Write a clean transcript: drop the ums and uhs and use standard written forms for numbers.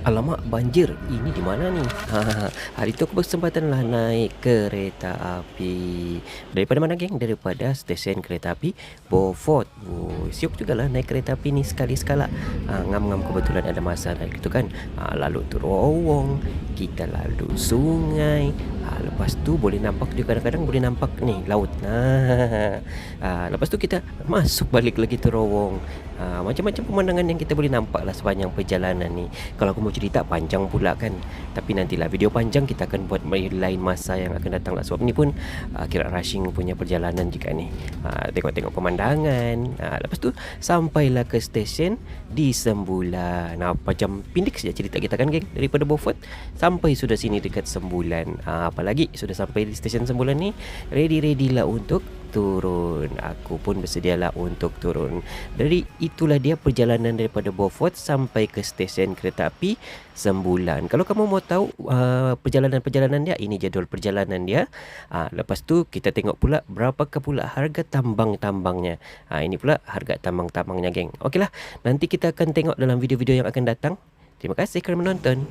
Alamak, banjir. Ini di mana ni? Hari tu aku bersempatan lah naik kereta api. Daripada mana, geng? Daripada stesen kereta api Beaufort. Oh, siap jugalah naik kereta api ni sekali-sekala. Ngam-ngam kebetulan ada masa naik gitu kan. Lalu terowong, kita lalu sungai. Lepas tu boleh nampak juga, kadang-kadang boleh nampak ni laut. Lepas tu kita masuk balik lagi terowong. Macam-macam pemandangan yang kita boleh nampak lah sepanjang perjalanan ni. Kalau aku mau cerita panjang pula kan, tapi nantilah video panjang kita akan buat lain masa yang akan datang lah. Sebab ni pun kira rushing punya perjalanan juga ni. Tengok-tengok pemandangan. Lepas tu sampailah ke stesen di Sembulan. Macam pindik saja cerita kita kan, geng. Daripada Beaufort sampai sudah sini dekat Sembulan. Apalagi sudah sampai di stesen Sembulan ni, ready lah untuk turun. Aku pun bersedialah untuk turun. Dari itulah dia perjalanan daripada Beaufort sampai ke stesen kereta api Sembulan. Kalau kamu mau tahu perjalanan-perjalanan dia, ini jadual perjalanan dia. Lepas tu kita tengok pula berapakah pula harga tambang-tambangnya. Ini pula harga tambang-tambangnya, geng. Okeylah, nanti kita akan tengok dalam video-video yang akan datang. Terima kasih kerana menonton.